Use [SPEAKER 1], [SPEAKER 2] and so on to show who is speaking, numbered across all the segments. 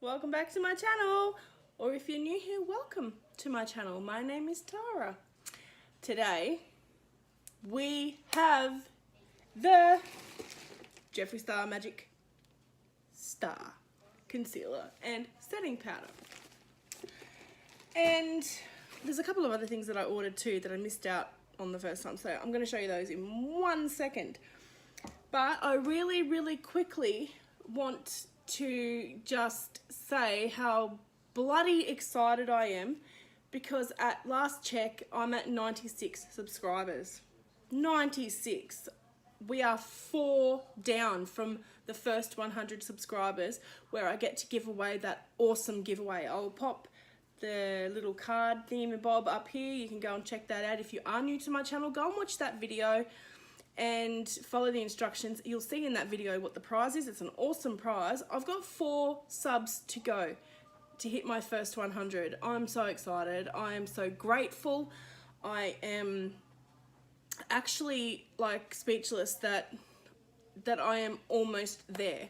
[SPEAKER 1] Welcome back to my channel, or if you're new here, welcome to my channel. My name is Tara. Today we have the Jeffree Star Magic Star Concealer and Setting Powder. And there's a couple of other things that I ordered too that I missed out on the first time, so I'm going to show you those in 1 second. But I really quickly want to just say how bloody excited I am because at last check I'm at 96 subscribers. 96. We are 4 down from the first 100 subscribers where I get to give away that awesome giveaway. I'll pop the little card thingamabob up here. You can go and check that out. If you are new to my channel, go and watch that video and follow the instructions. You'll see in that video what the prize is. It's an awesome prize. I've got 4 subs to go to hit my first 100. I'm so excited. I am so grateful. I am actually like speechless that I am almost there.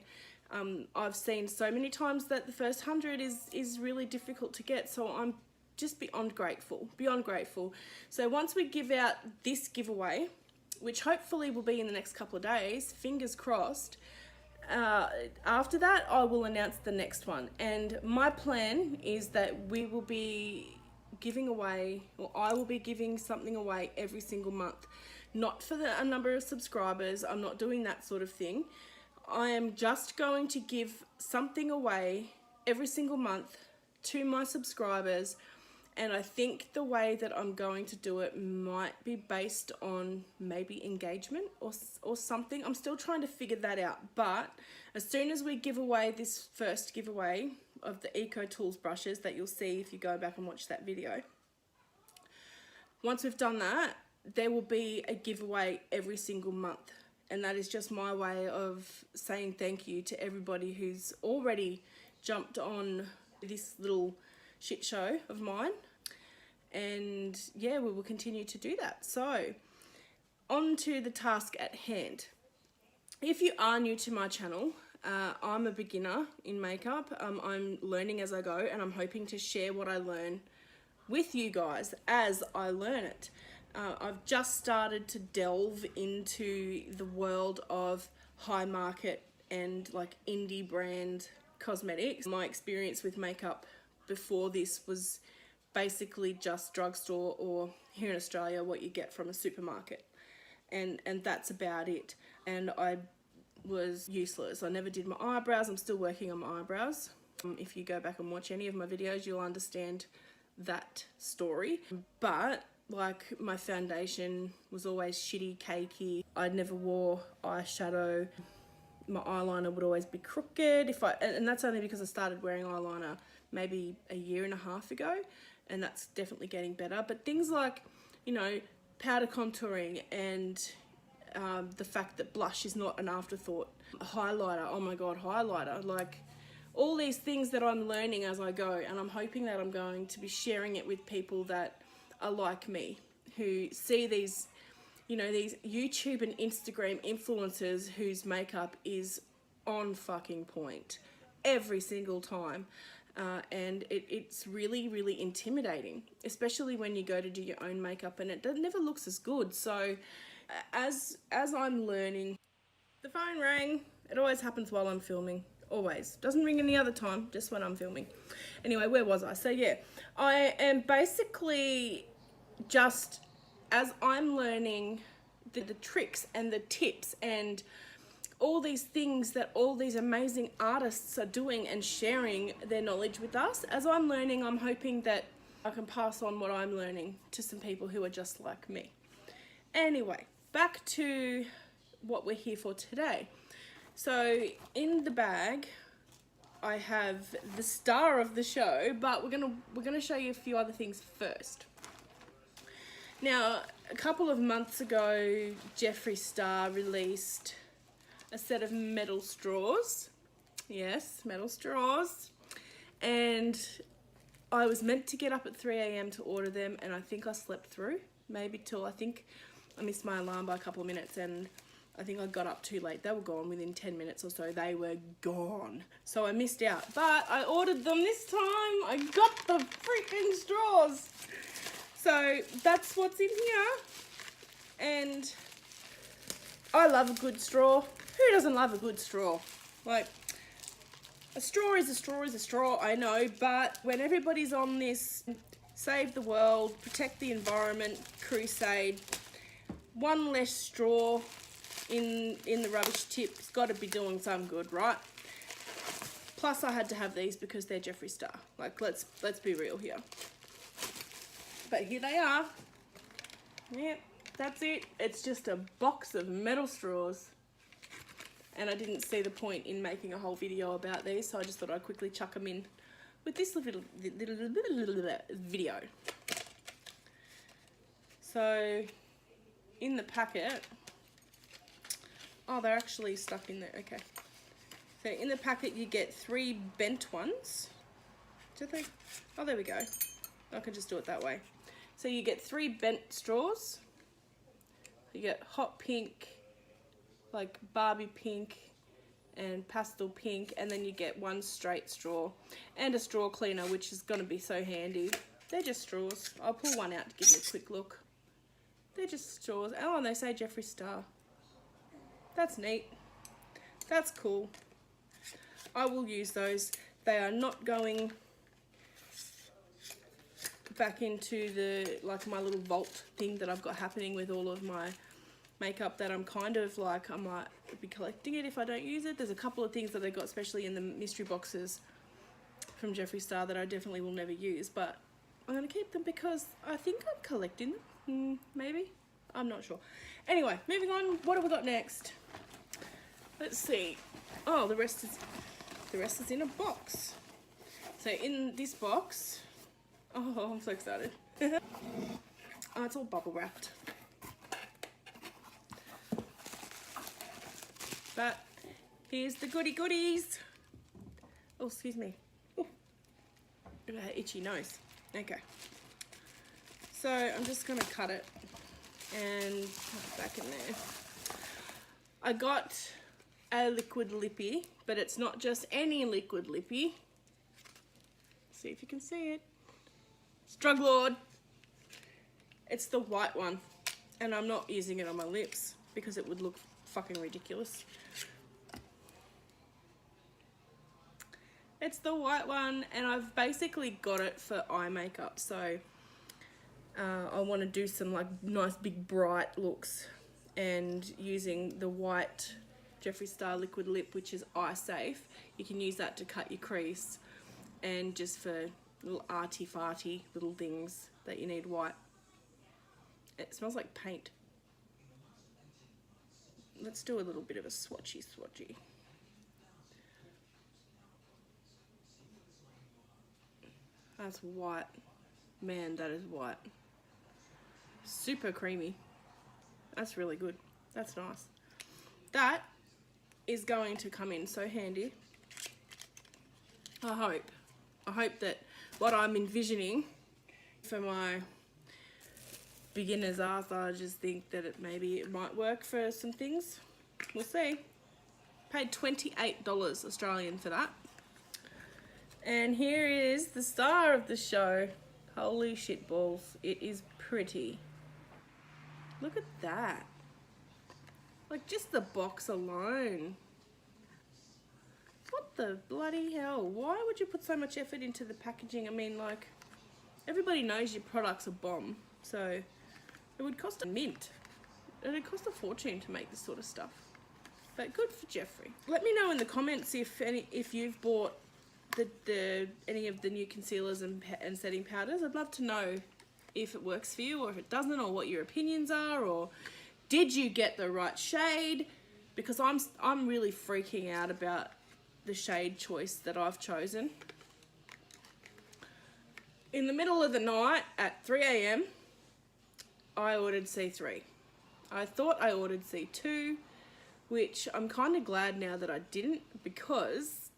[SPEAKER 1] I've seen so many times that the first 100 is really difficult to get, so I'm just beyond grateful. So once we give out this giveaway, which hopefully will be in the next couple of days, fingers crossed, after that I will announce the next one. And my plan is that we will be giving away, or I will be giving something away every single month. Not for a number of subscribers, I'm not doing that sort of thing. I am just going to give something away every single month to my subscribers. And I think the way that I'm going to do it might be based on maybe engagement or something. I'm still trying to figure that out. But as soon as we give away this first giveaway of the Eco Tools brushes that you'll see if you go back and watch that video, once we've done that, there will be a giveaway every single month. And that is just my way of saying thank you to everybody who's already jumped on this little shit show of mine. And yeah, we will continue to do that. So on to the task at hand. If you are new to my channel, I'm a beginner in makeup. I'm learning as I go, and I'm hoping to share what I learn with you guys as I learn it. I've just started to delve into the world of high market and like indie brand cosmetics. My experience with makeup before this was basically just drugstore, or here in Australia what you get from a supermarket, and that's about it. And I was useless. I never did my eyebrows. I'm still working on my eyebrows. If you go back and watch any of my videos, you'll understand that story. But like, my foundation was always shitty, cakey. I never wore eyeshadow. My eyeliner would always be crooked. And that's only because I started wearing eyeliner maybe a year and a half ago, and that's definitely getting better. But things like, you know, powder contouring and the fact that blush is not an afterthought. Highlighter, oh my god, highlighter. Like, all these things that I'm learning as I go, and I'm hoping that I'm going to be sharing it with people that are like me, who see these, you know, these YouTube and Instagram influencers whose makeup is on fucking point every single time. And it's really intimidating, especially when you go to do your own makeup and it never looks as good. So as I'm learning, the phone rang. It always happens while I'm filming. Always. Doesn't ring any other time, just when I'm filming. Anyway, where was I? So yeah, I am basically just, as I'm learning the tricks and the tips and all these things that all these amazing artists are doing and sharing their knowledge with us, as I'm learning, I'm hoping that I can pass on what I'm learning to some people who are just like me. Anyway, back to what we're here for today. So in the bag I have the star of the show, but we're gonna show you a few other things first. Now, a couple of months ago, Jeffree Star released a set of metal straws. Yes, metal straws. And I was meant to get up at 3 AM to order them, and I think I slept through, maybe till, I think I missed my alarm by a couple of minutes, and I think I got up too late. They were gone within 10 minutes or so. They were gone. So I missed out. But I ordered them this time. I got the freaking straws. So that's what's in here. And I love a good straw. Who doesn't love a good straw? Like, a straw is a straw is a straw, I know. But when everybody's on this save the world, protect the environment crusade, one less straw in the rubbish tip's got to be doing some good, right? Plus I had to have these because they're Jeffree Star. Like, let's be real here. But here they are. Yep, that's it. It's just a box of metal straws. And I didn't see the point in making a whole video about these, so I just thought I'd quickly chuck them in with this little video. So in the packet, oh, they're actually stuck in there. Okay. So in the packet you get 3 bent ones. Did they? Oh, there we go. I can just do it that way. So you get 3 bent straws. You get hot pink, like Barbie pink and pastel pink, and then you get 1 straight straw and a straw cleaner, which is going to be so handy. They're just straws. I'll pull one out to give you a quick look. They're just straws. Oh, and they say Jeffree Star. That's neat. That's cool. I will use those. They are not going back into the, like, my little vault thing that I've got happening with all of my makeup that I'm kind of like, I might be collecting it if I don't use it. There's a couple of things that they got, especially in the mystery boxes from Jeffree Star, that I definitely will never use, but I'm going to keep them because I think I'm collecting them. Maybe. I'm not sure. Anyway, moving on. What have we got next? Let's see. Oh, the rest is in a box. So in this box, oh, I'm so excited. Oh, it's all bubble wrapped. But here's the goody goodies. Oh, excuse me. Oh, itchy nose. Okay. So I'm just gonna cut it and put it back in there. I got a liquid lippy, but it's not just any liquid lippy. See if you can see it. It's Drug Lord. It's the white one, and I'm not using it on my lips because it would look fucking ridiculous. It's the white one, and I've basically got it for eye makeup, so I want to do some like nice big bright looks, and using the white Jeffree Star liquid lip, which is eye safe. You can use that to cut your crease, and just for little arty farty little things that you need white. It smells like paint. Let's do a little bit of a swatchy. That's white. Man, that is white. Super creamy. That's really good. That's nice. That is going to come in so handy. I hope that what I'm envisioning for my beginner's ass, I just think that maybe it might work for some things. We'll see. Paid $28 Australian for that. And here is the star of the show. Holy shit balls. It is pretty. Look at that. Like, just the box alone. What the bloody hell? Why would you put so much effort into the packaging? I mean, like, everybody knows your product's a bomb. So it would cost a mint. It'd cost a fortune to make this sort of stuff. But good for Jeffree. Let me know in the comments if you've bought any of the new concealers and setting powders. I'd love to know if it works for you or if it doesn't, or what your opinions are, or did you get the right shade? Because I'm really freaking out about the shade choice that I've chosen. In the middle of the night at 3 AM, I ordered C3. I thought I ordered C2, which I'm kind of glad now that I didn't, because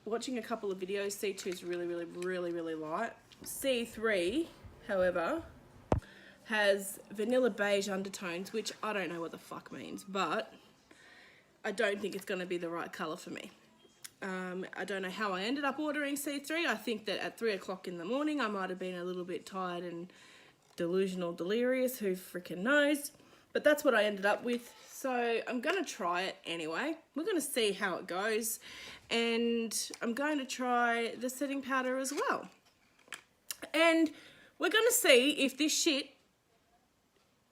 [SPEAKER 1] watching a couple of videos, C2 is really light. C3, however, has vanilla beige undertones, which I don't know what the fuck means, but I don't think it's going to be the right colour for me. I don't know how I ended up ordering C3. I think that at 3 o'clock in the morning I might have been a little bit tired and delusional, delirious, who freaking knows. But that's what I ended up with. So I'm going to try it anyway. We're going to see how it goes. And I'm going to try the setting powder as well. And we're going to see if this shit,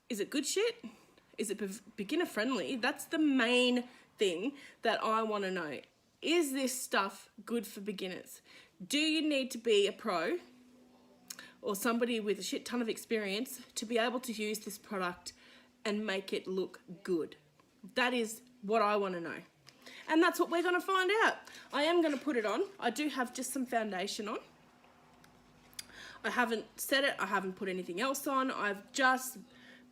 [SPEAKER 1] is it good shit? Is it beginner friendly? That's the main thing that I want to know. Is this stuff good for beginners? Do you need to be a pro or somebody with a shit ton of experience to be able to use this product and make it look good? That is what I want to know. And that's what we're going to find out. I am going to put it on. I do have just some foundation on. I haven't set it. I haven't put anything else on. I've just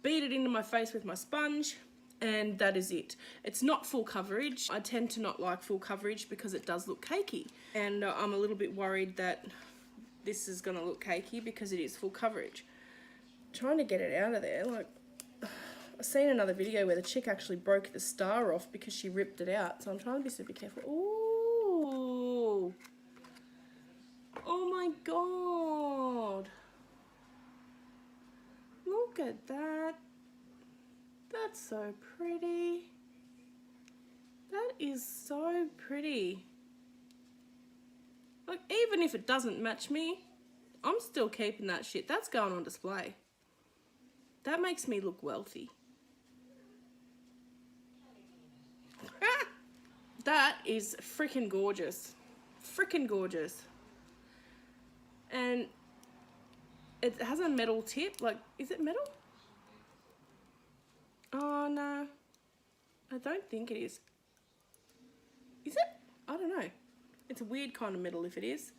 [SPEAKER 1] beat it into my face with my sponge. And that is it. It's not full coverage. I tend to not like full coverage because it does look cakey. And I'm a little bit worried that this is gonna look cakey because it is full coverage. Trying to get it out of there. Like, I've seen another video where the chick actually broke the star off because she ripped it out. So I'm trying to be super careful. Ooh. Oh my God. Look at that. That's so pretty. That is so pretty. Like, even if it doesn't match me, I'm still keeping that shit. That's going on display. That makes me look wealthy. That is freaking gorgeous. Freaking gorgeous. And it has a metal tip. Like, is it metal? Oh, no. I don't think it is. Is it? I don't know. It's a weird kind of metal if it is.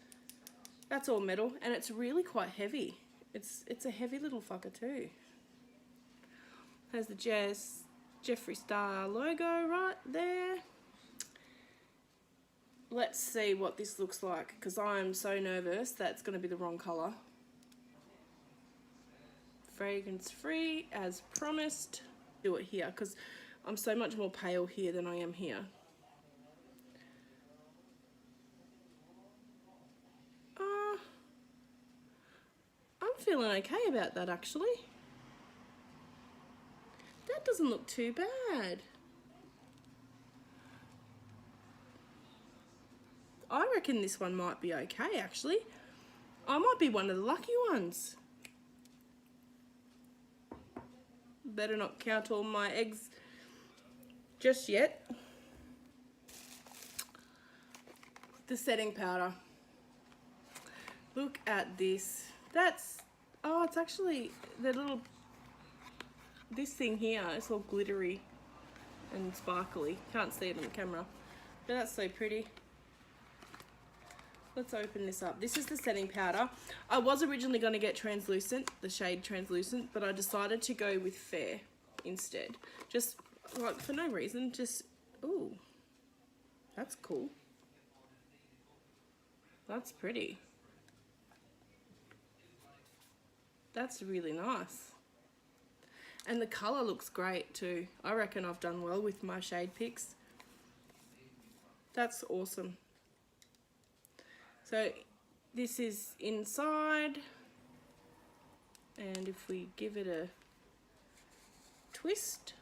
[SPEAKER 1] That's all metal, and it's really quite heavy. It's a heavy little fucker too. Has the Jeffree Star logo right there. Let's see what this looks like, because I'm so nervous that it's going to be the wrong colour. Fragrance free, as promised. Do it here, because I'm so much more pale here than I am here. I'm feeling okay about that, actually. That doesn't look too bad. I reckon this one might be okay, actually. I might be one of the lucky ones. Better not count all my eggs just yet. The setting powder. Look at this. That's, oh, it's actually the little, this thing here, it's all glittery and sparkly. Can't see it on the camera, but that's so pretty. Let's open this up. This is the setting powder. I was originally going to get translucent, the shade translucent, but I decided to go with fair instead. Just like for no reason, just, ooh, that's cool. That's pretty. That's really nice. And the colour looks great too. I reckon I've done well with my shade picks. That's awesome. So this is inside, and if we give it a twist,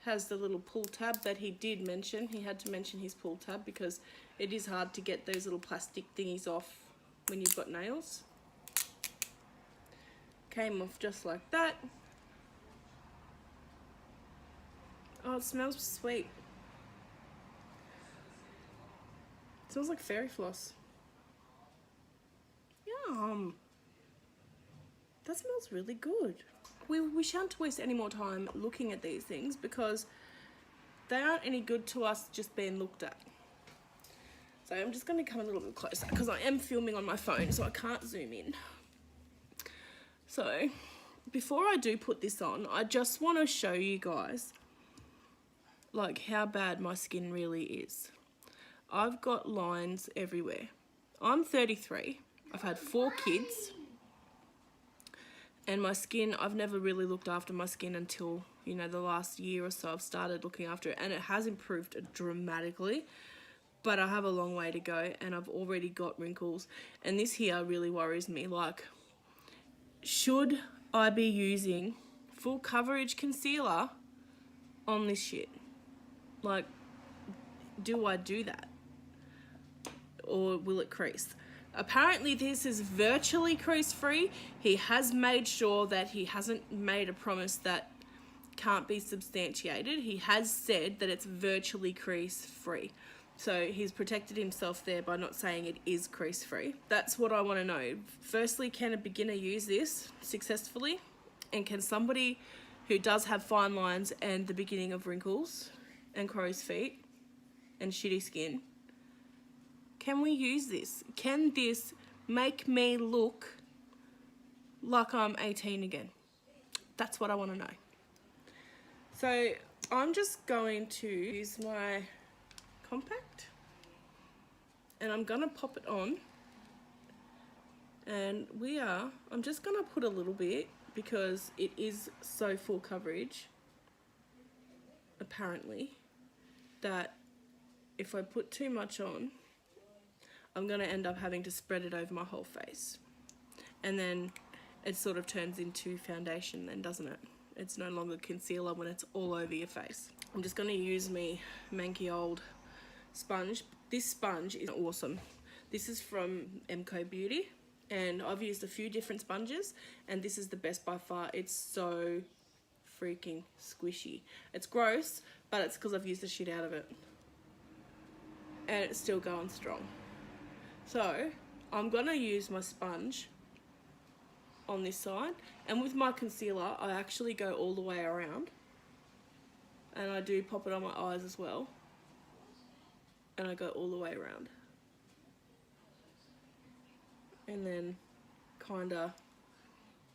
[SPEAKER 1] has the little pull tab that he did mention. He had to mention his pull tab because it is hard to get those little plastic thingies off when you've got nails. Came off just like that. Oh, it smells sweet. It smells like fairy floss. Yum. That smells really good. We shan't waste any more time looking at these things because they aren't any good to us just being looked at. So I'm just going to come a little bit closer because I am filming on my phone, so I can't zoom in. So before I do put this on, I just want to show you guys like how bad my skin really is. I've got lines everywhere. I'm 33. I've had 4 kids. And my skin, I've never really looked after my skin until you know, the last year or so I've started looking after it, and it has improved dramatically, but I have a long way to go, and I've already got wrinkles, and this here really worries me. Like, should I be using full coverage concealer on this shit? Like, do I do that? Or will it crease? Apparently this is virtually crease free. He has made sure that he hasn't made a promise that can't be substantiated. He has said that it's virtually crease free. So he's protected himself there by not saying it is crease free. That's what I want to know. Firstly, can a beginner use this successfully? And can somebody who does have fine lines and the beginning of wrinkles and crow's feet and shitty skin, can we use this? Can this make me look like I'm 18 again? That's what I want to know. So I'm just going to use my compact, and I'm gonna pop it on, and I'm just gonna put a little bit because it is so full coverage, apparently, that if I put too much on, I'm gonna end up having to spread it over my whole face, and then it sort of turns into foundation then, doesn't it? It's no longer concealer when it's all over your face. I'm just gonna use my manky old sponge. This sponge is awesome. This is from MCO Beauty, and I've used a few different sponges, and this is the best by far. It's so freaking squishy. It's gross, but it's because I've used the shit out of it, and it's still going strong. So I'm gonna use my sponge on this side, and with my concealer I actually go all the way around, and I do pop it on my eyes as well, and I go all the way around, and then kinda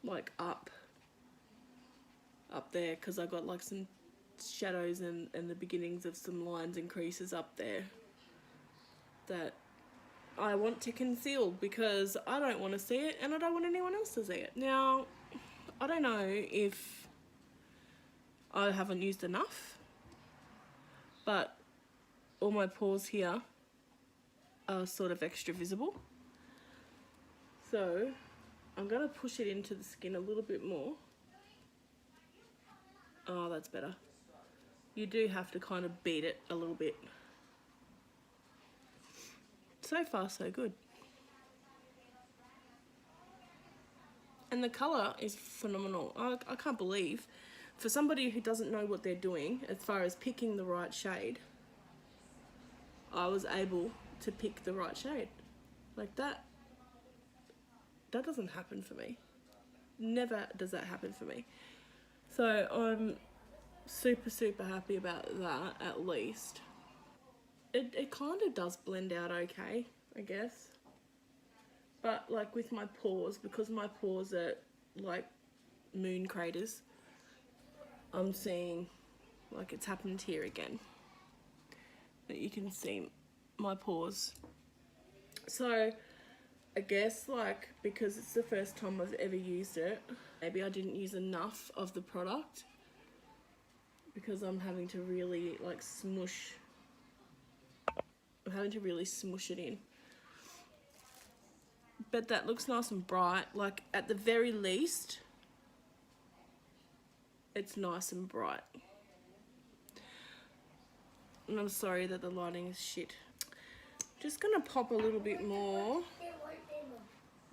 [SPEAKER 1] like up there, because I got like some shadows and the beginnings of some lines and creases up there that I want to conceal because I don't want to see it, and I don't want anyone else to see it. Now, I don't know if I haven't used enough, but all my pores here are sort of extra visible. So I'm going to push it into the skin a little bit more. Oh, that's better. You do have to kind of beat it a little bit. So far, so good. And the colour is phenomenal. I can't believe, for somebody who doesn't know what they're doing as far as picking the right shade, I was able to pick the right shade. Like that doesn't happen for me. Never does that happen for me. So I'm super, super happy about that, at least. It kind of does blend out okay, I guess. But like with my pores, because my pores are like moon craters, I'm seeing like it's happened here again. That you can see my pores. So I guess like because it's the first time I've ever used it, maybe I didn't use enough of the product because I'm having to really like smush. I'm having to really smush it in. But that looks nice and bright. Like at the very least, it's nice and bright. And I'm sorry that the lighting is shit. Just gonna pop a little bit more.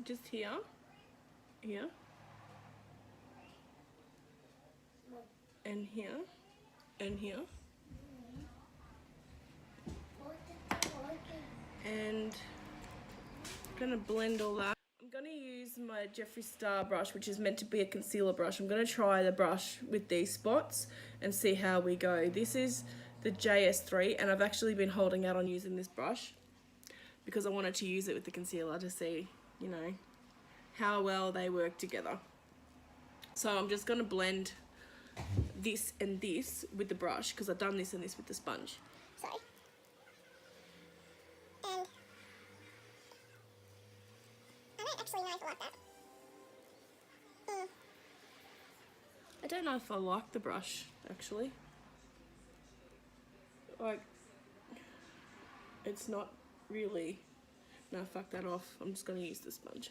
[SPEAKER 1] Just here. Here. And here. And here. And I'm gonna blend all that. I'm gonna use my Jeffree Star brush, which is meant to be a concealer brush. I'm gonna try the brush with these spots and see how we go. This is the JS3, and I've actually been holding out on using this brush because I wanted to use it with the concealer to see, you know, how well they work together. So I'm just gonna blend this and this with the brush because I've done this and this with the sponge.
[SPEAKER 2] Sorry. And I don't actually know if I like that. I
[SPEAKER 1] don't know if I like the brush, actually. Like, it's not really... No, fuck that off. I'm just going to use the sponge.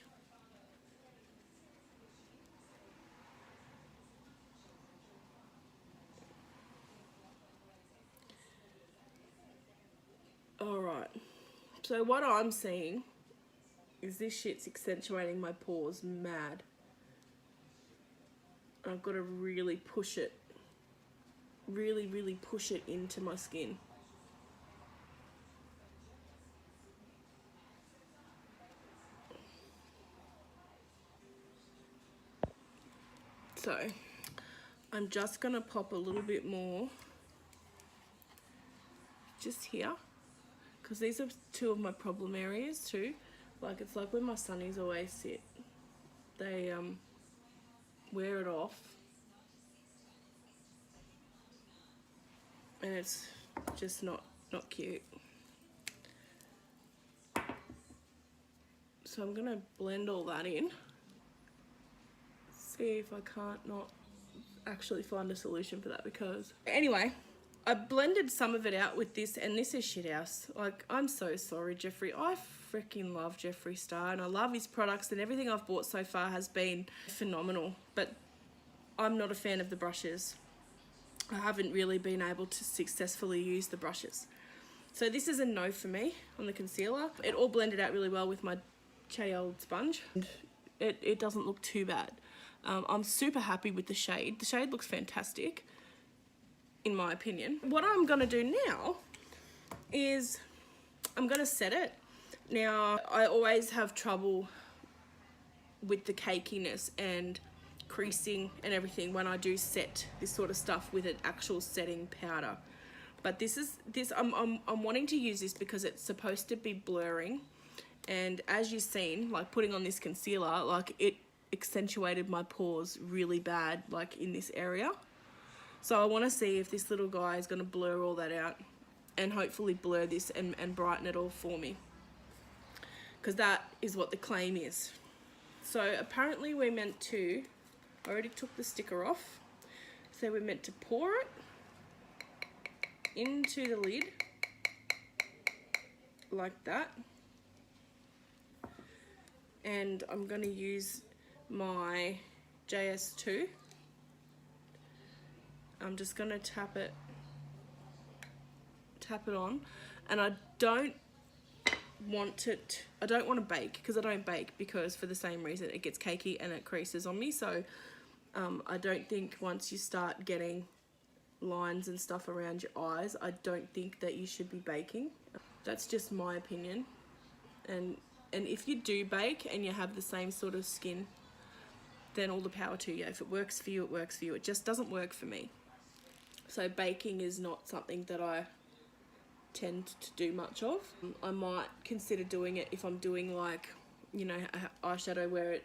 [SPEAKER 1] Alright. So what I'm seeing is this shit's accentuating my pores mad. I've got to really push it. Really, really push it into my skin. So, I'm just going to pop a little bit more just here, because these are two of my problem areas too. Like, it's like where my sunnies always sit. They wear it off, and it's just not cute. So I'm going to blend all that in. See if I can't not actually find a solution for that, because anyway, I blended some of it out with this, and this is shit house. Like, I'm so sorry, Jeffree. I freaking love Jeffree Star, and I love his products, and everything I've bought so far has been phenomenal, but I'm not a fan of the brushes. I haven't really been able to successfully use the brushes. So this is a no for me on the concealer. It all blended out really well with my Old sponge. It doesn't look too bad. I'm super happy with the shade. The shade looks fantastic, in my opinion. What I'm gonna do now is I'm gonna set it. Now, I always have trouble with the cakiness and creasing and everything when I do set this sort of stuff with an actual setting powder. But I'm wanting to use this because it's supposed to be blurring. And as you've seen, like putting on this concealer, like it accentuated my pores really bad, like in this area. So I want to see if this little guy is going to blur all that out and hopefully blur this and brighten it all for me. Because that is what the claim is. So apparently we're meant to, I already took the sticker off. So we're meant to pour it into the lid like that. And I'm going to use my JS2. I'm just going to tap it on, and I don't want to bake, because I don't bake, because for the same reason, it gets cakey and it creases on me. So I don't think once you start getting lines and stuff around your eyes, I don't think that you should be baking. That's just my opinion. And if you do bake and you have the same sort of skin, then all the power to you. If it works for you, it works for you. It just doesn't work for me. So baking is not something that I tend to do much of. I might consider doing it if I'm doing, like, you know, eyeshadow where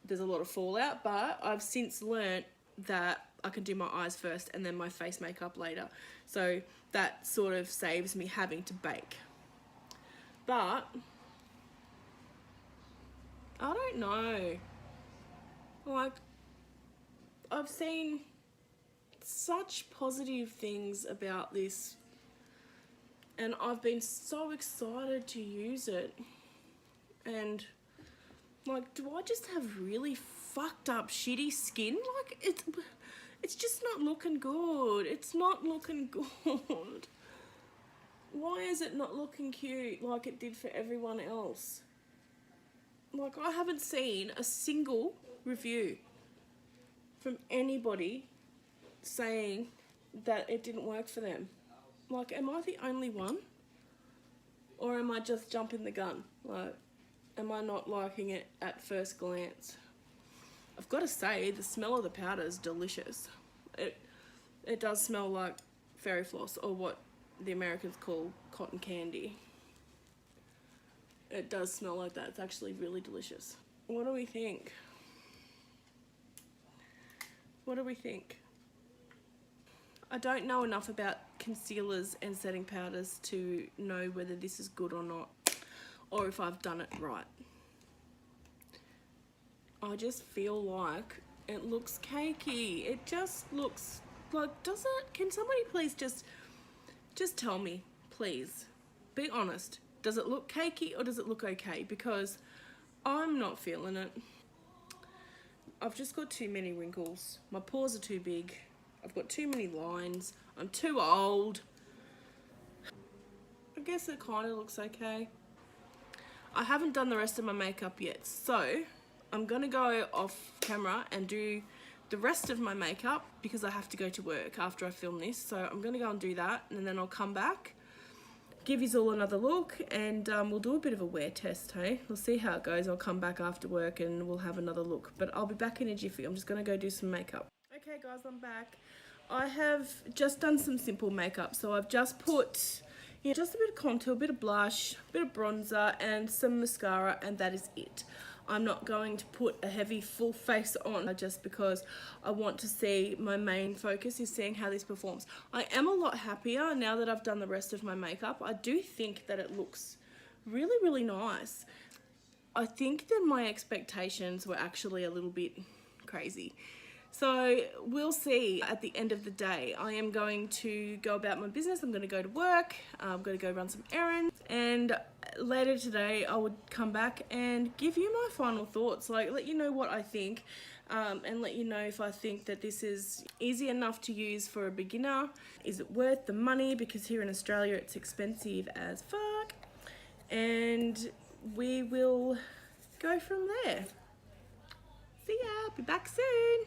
[SPEAKER 1] there's a lot of fallout, but I've since learnt that I can do my eyes first and then my face makeup later. So that sort of saves me having to bake. But I don't know. Like, I've seen such positive things about this, and I've been so excited to use it. And, like, do I just have really fucked up shitty skin? Like, it's just not looking good. It's not looking good. Why is it not looking cute like it did for everyone else? Like, I haven't seen a single review from anybody saying that it didn't work for them. Like, am I the only one? Or am I just jumping the gun? Like, am I not liking it at first glance? I've got to say, the smell of the powder is delicious. It does smell like fairy floss, or what the Americans call cotton candy. It does smell like that. It's actually really delicious. What do we think? What do we think? I don't know enough about concealers and setting powders to know whether this is good or not, or if I've done it right. I just feel like It looks cakey. It just looks like, does it? Can somebody please just tell me, please? Be honest. Does it look cakey or does it look okay? Because I'm not feeling it. I've just got too many wrinkles. My pores are too big. I've got too many lines. I'm too old. I guess it kind of looks okay. I haven't done the rest of my makeup yet, so I'm gonna go off camera and do the rest of my makeup because I have to go to work after I film this. So I'm gonna go and do that, and then I'll come back, give you all another look, and we'll do a bit of a wear test, hey? We'll see how it goes. I'll come back after work and we'll have another look, but I'll be back in a jiffy. I'm just gonna go do some makeup. Okay guys, I'm back. I have just done some simple makeup, so I've just put just a bit of contour, a bit of blush, a bit of bronzer and some mascara, and that is it. I'm not going to put a heavy full face on just because I want to see, my main focus is seeing how this performs. I am a lot happier now that I've done the rest of my makeup. I do think that it looks really, really nice. I think that my expectations were actually a little bit crazy. So we'll see at the end of the day. I am going to go about my business. I'm going to go to work. I'm going to go run some errands. And later today, I would come back and give you my final thoughts. Like, let you know what I think. And let you know if I think that this is easy enough to use for a beginner. Is it worth the money? Because here in Australia, it's expensive as fuck. And we will go from there. See ya. Be back soon.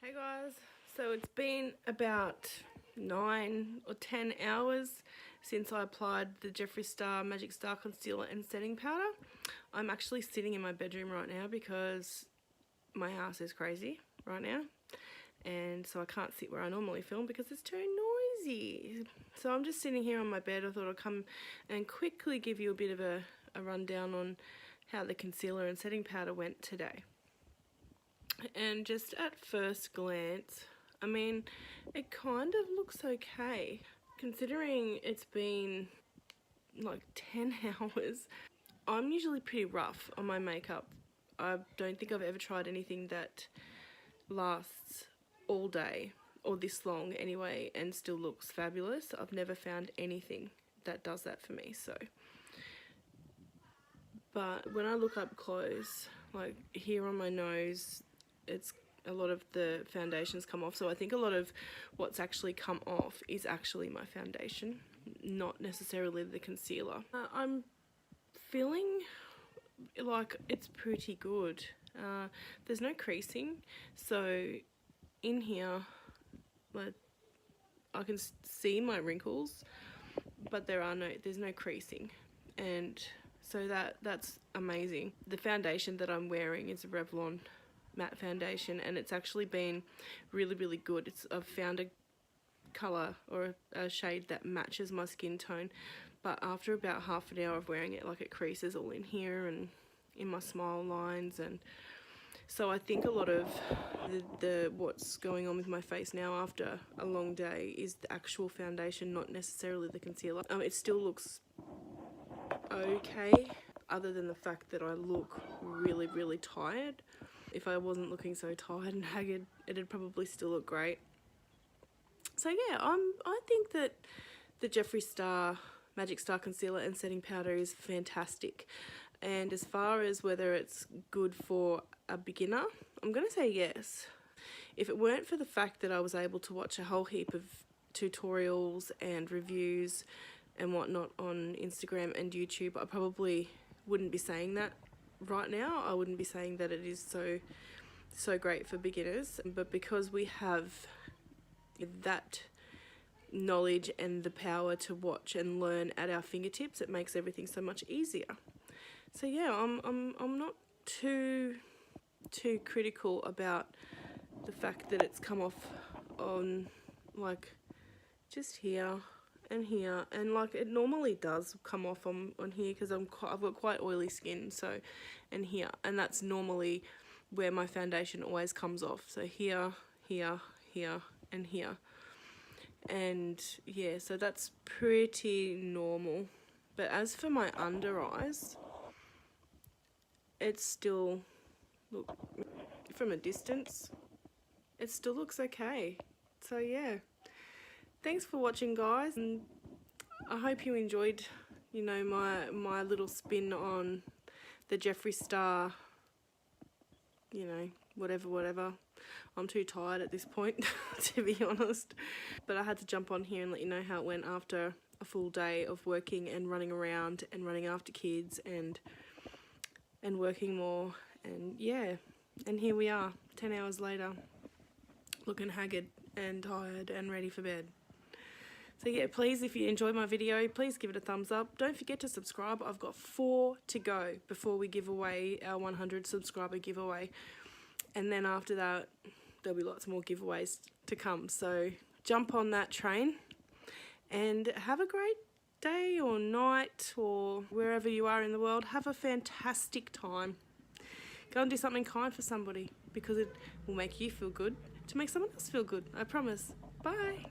[SPEAKER 1] Hey guys, so it's been about 9 or 10 hours since I applied the Jeffree Star Magic Star Concealer and Setting Powder. I'm actually sitting in my bedroom right now because my house is crazy right now, and so I can't sit where I normally film because it's too noisy. So I'm just sitting here on my bed. I thought I'd come and quickly give you a bit of a rundown on how the concealer and setting powder went today. And just at first glance, I mean, it kind of looks okay. Considering it's been like 10 hours, I'm usually pretty rough on my makeup. I don't think I've ever tried anything that lasts all day, or this long anyway, and still looks fabulous. I've never found anything that does that for me, so. But when I look up close, like here on my nose, it's a lot of the foundations come off, so I think a lot of what's actually come off is actually my foundation, not necessarily the concealer. I'm feeling like it's pretty good. There's no creasing, so in here, like, I can see my wrinkles, but there's no creasing, and so that's amazing. The foundation that I'm wearing is a Revlon matte foundation, and it's actually been really, really good. I've found a colour or a shade that matches my skin tone, but after about half an hour of wearing it, like, it creases all in here and in my smile lines, and so I think a lot of the what's going on with my face now after a long day is the actual foundation, not necessarily the concealer. It still looks okay, other than the fact that I look really, really tired. If I wasn't looking so tired and haggard, it'd probably still look great. So yeah, I think that the Jeffree Star Magic Star Concealer and Setting Powder is fantastic. And as far as whether it's good for a beginner, I'm going to say yes. If it weren't for the fact that I was able to watch a whole heap of tutorials and reviews and whatnot on Instagram and YouTube, I probably wouldn't be saying that right now. I wouldn't be saying that it is so great for beginners, but because we have that knowledge and the power to watch and learn at our fingertips, it makes everything so much easier. So yeah, I'm not too critical about the fact that it's come off on, like, just here and here, and like it normally does come off on here because I've got quite oily skin, so, and here, and that's normally where my foundation always comes off. So here, here, here, and here, and yeah, so that's pretty normal. But as for my under eyes, it's still, look, from a distance, it still looks okay. So yeah, thanks for watching, guys, and I hope you enjoyed, you know, my little spin on the Jeffree Star, you know, whatever. I'm too tired at this point to be honest, but I had to jump on here and let you know how it went after a full day of working and running around and running after kids and working more. And yeah, and here we are 10 hours later, looking haggard and tired and ready for bed. So yeah, please, if you enjoyed my video, please give it a thumbs up. Don't forget to subscribe. I've got 4 to go before we give away our 100 subscriber giveaway. And then after that, there'll be lots more giveaways to come. So jump on that train and have a great day or night, or wherever you are in the world. Have a fantastic time. Go and do something kind for somebody, because it will make you feel good to make someone else feel good. I promise. Bye.